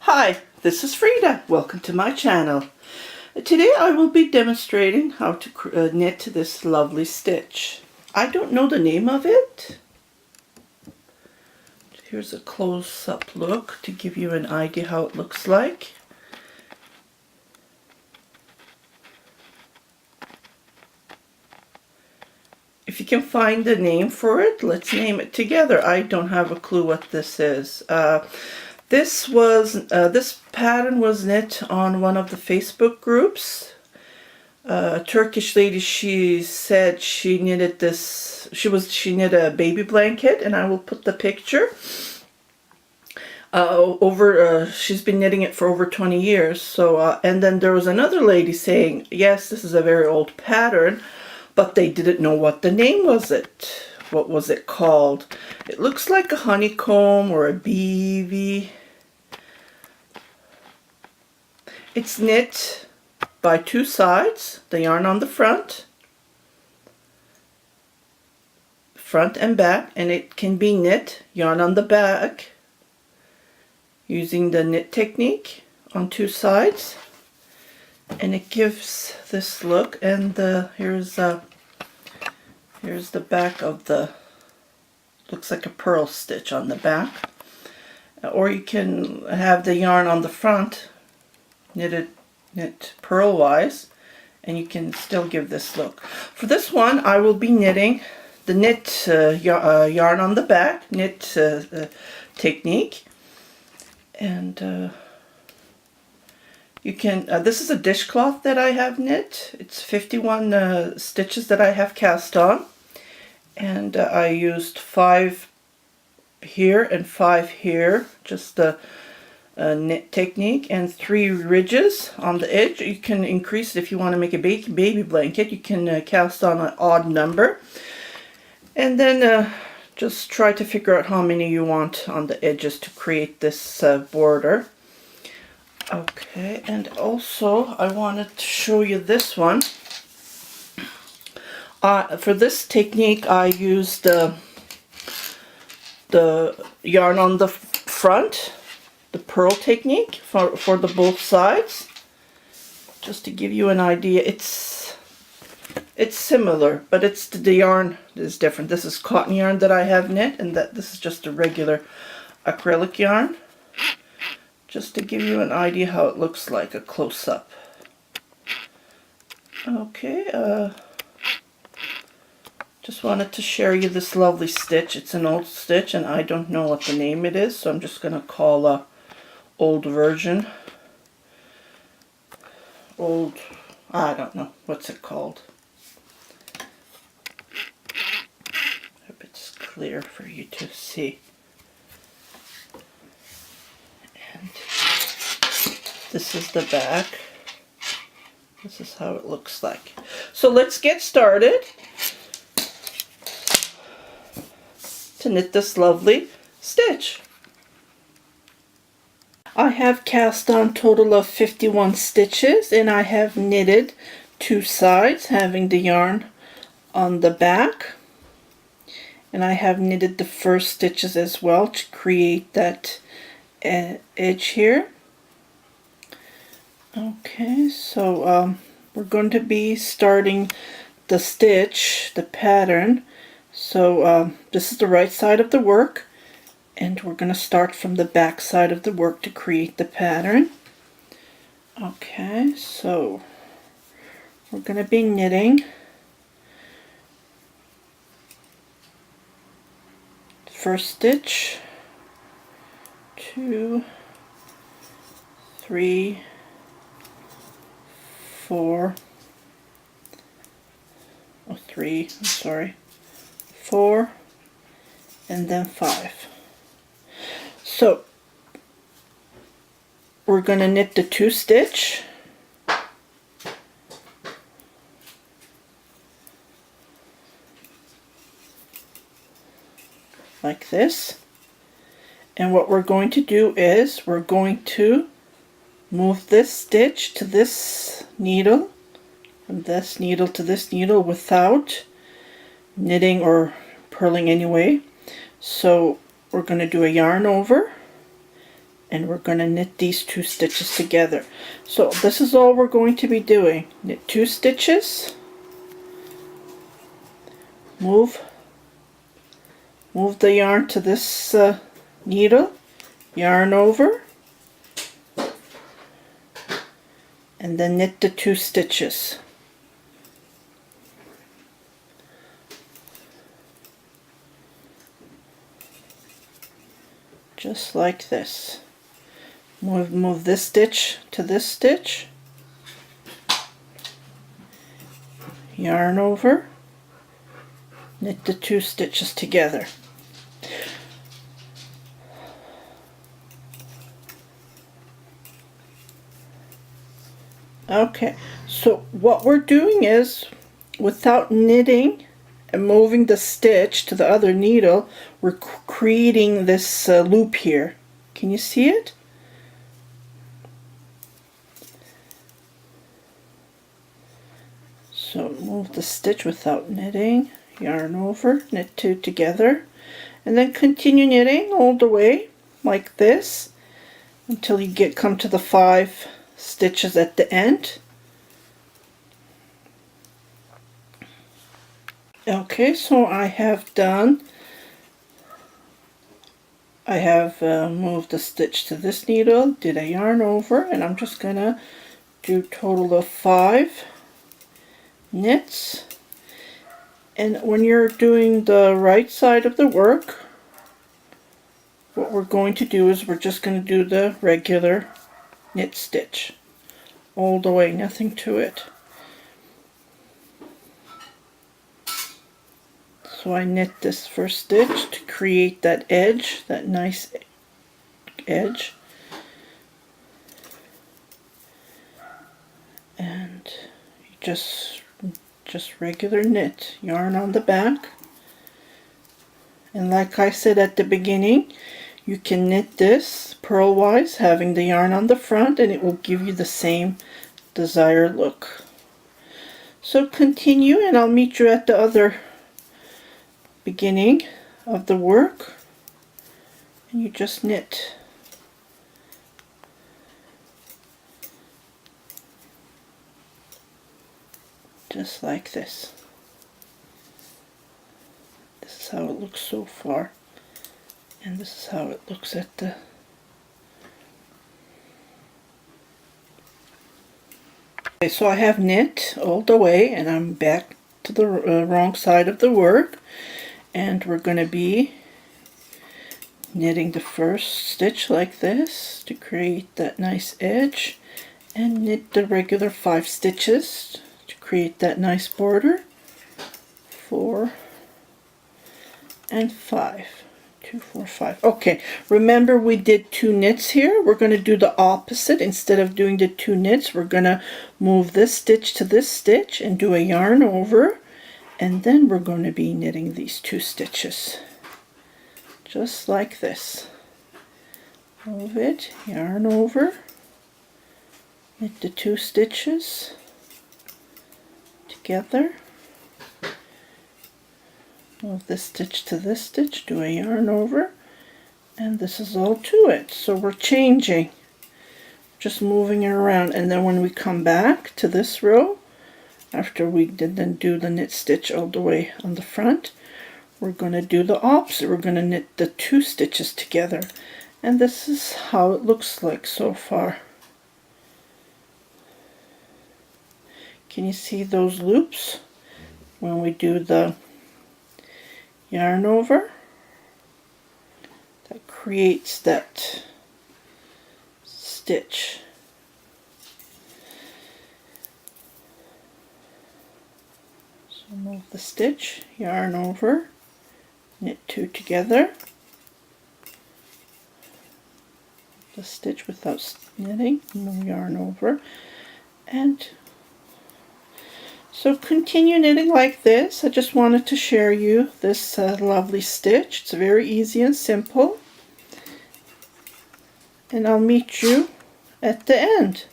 Hi, this is Frida. Welcome to my channel. Today I will be demonstrating how to knit this lovely stitch. I don't know the name of it. Here's a close-up look to give you an idea how it looks like. If you can find the name for it, let's name it together. I don't have a clue what this is. This pattern was knit on one of the Facebook groups. A Turkish lady, she said she knitted this. She knit a baby blanket, and I will put the picture. She's been knitting it for over 20 years. So, and then there was another lady saying, yes, this is a very old pattern, but they didn't know what the name was. What was it called? It looks like a honeycomb or a BV. It's knit by two sides, the yarn on the front and back, and it can be knit yarn on the back using the knit technique on two sides, and it gives this look. And here's the back of the, looks like a purl stitch on the back, or you can have the yarn on the front knit purl-wise, and you can still give this look. For this one, I will be knitting the knit yarn on the back, knit technique, and you can. This is a dishcloth that I have knit. It's 51 stitches that I have cast on, and I used 5 here and 5 here, just the knit technique, and 3 ridges on the edge. You can increase it if you want to make a baby blanket. You can cast on an odd number, and then just try to figure out how many you want on the edges to create this border. Okay, and also I wanted to show you this one. For this technique I used the yarn on the front, the purl technique for the both sides, just to give you an idea. It's similar, but the yarn is different. This is cotton yarn that I have knit, and this is just a regular acrylic yarn, just to give you an idea how it looks like, a close-up. Okay, just wanted to share you this lovely stitch. It's an old stitch, and I don't know what the name it is, so I'm just going to call a old version. I don't know, what's it called? Hope it's clear for you to see. And this is the back. This is how it looks like. So let's get started to knit this lovely stitch. I have cast on total of 51 stitches, and I have knitted 2 sides having the yarn on the back, and I have knitted the first stitches as well to create that edge here. Okay, so we're going to be starting the stitch, the pattern. So this is the right side of the work, and we're going to start from the back side of the work to create the pattern. Okay, so we're going to be knitting first stitch, 2, 3, 4, 4, and then 5. So we're going to knit the 2 stitch, like this, and what we're going to do is we're going to move this stitch to this needle, from this needle to this needle, without knitting or purling anyway. So we're going to do a yarn over, and we're going to knit these 2 stitches together. So this is all we're going to be doing. Knit 2 stitches, move the yarn to this needle, yarn over, and then knit the 2 stitches. Just like this. Move this stitch to this stitch, yarn over, knit the 2 stitches together. Okay, so what we're doing is, without knitting and moving the stitch to the other needle, we're creating this loop here. Can you see it? So move the stitch without knitting, yarn over, knit 2 together, and then continue knitting all the way like this until you come to the 5 stitches at the end. Okay, so I have moved the stitch to this needle, did a yarn over, and I'm just gonna do a total of 5 knits. And when you're doing the right side of the work, what we're going to do is we're just going to do the regular knit stitch all the way, nothing to it. So I knit this first stitch to create that edge, that nice edge, and you just regular knit, yarn on the back. And like I said at the beginning, you can knit this purlwise, having the yarn on the front, and it will give you the same desired look. So continue, and I'll meet you at the other beginning of the work, and you just knit. Just like this. This is how it looks so far, and this is how it looks at the okay. So I have knit all the way, and I'm back to the wrong side of the work, and we're going to be knitting the first stitch like this to create that nice edge, and knit the regular 5 stitches to create that nice border. 4 and 5. 2, 4, 5. Okay, remember we did 2 knits here. We're going to do the opposite. Instead of doing the 2 knits, we're going to move this stitch to this stitch and do a yarn over, and then we're going to be knitting these 2 stitches just like this. Move it, yarn over, knit the 2 stitches together, move this stitch to this stitch, do a yarn over, and this is all to it. So we're changing, just moving it around, and then when we come back to this row, after we didn't do the knit stitch all the way on the front, we're going to do the opposite. We're going to knit the 2 stitches together, and this is how it looks like so far. Can you see those loops when we do the yarn over? That creates that stitch. So move the stitch, yarn over, knit 2 together, the stitch without knitting, no yarn over, and so continue knitting like this. I just wanted to share you this lovely stitch. It's very easy and simple, and I'll meet you at the end.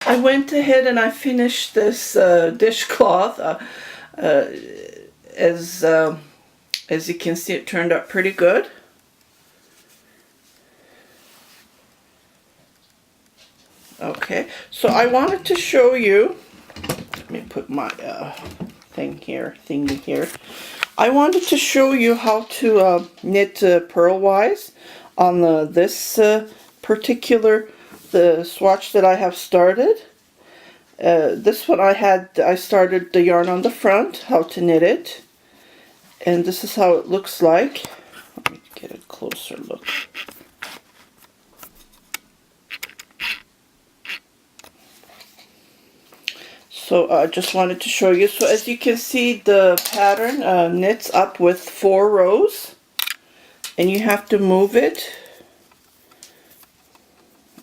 I went ahead and I finished this dishcloth. As you can see, it turned out pretty good. Okay, so I wanted to show you, let me put my thingy here. I wanted to show you how to knit purlwise on this particular swatch that I have started. This one I started the yarn on the front, how to knit it, and this is how it looks like. Let me get a closer look. So I just wanted to show you. So as you can see, the pattern knits up with 4 rows, and you have to move it.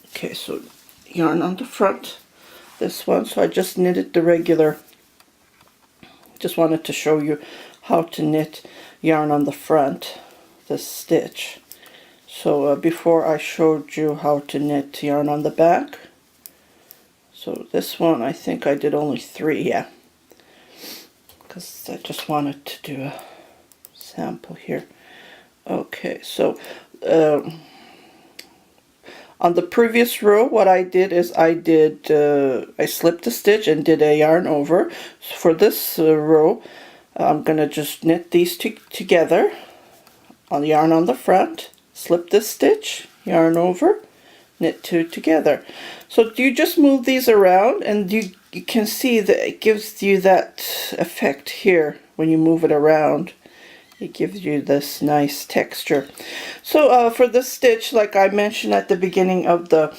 Okay, so yarn on the front, this one. So I just knitted the regular. Just wanted to show you how to knit yarn on the front, this stitch. So before I showed you how to knit yarn on the back. So this one, I think I did only 3, yeah, because I just wanted to do a sample here. Okay, so on the previous row, what I did is I slipped a stitch and did a yarn over. So for this row, I'm gonna just knit these together on the yarn on the front, slip this stitch, yarn over, knit 2 together. So you just move these around, and you can see that it gives you that effect here when you move it around. It gives you this nice texture. So for this stitch, like I mentioned at the beginning of the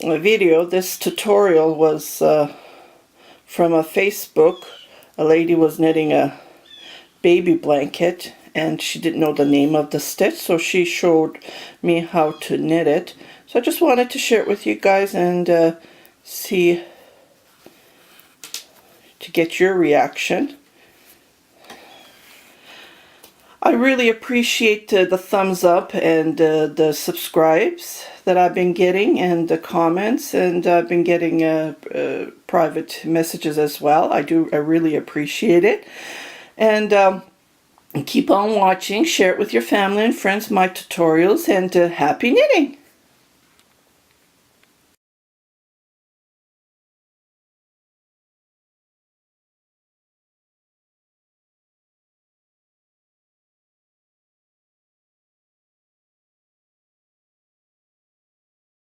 video, this tutorial was from a Facebook. A lady was knitting a baby blanket, and she didn't know the name of the stitch, so she showed me how to knit it. So I just wanted to share it with you guys and see, to get your reaction. I really appreciate the thumbs up and the subscribes that I've been getting, and the comments, and I've been getting private messages as well. I really appreciate it. And keep on watching, share it with your family and friends, my tutorials, and happy knitting!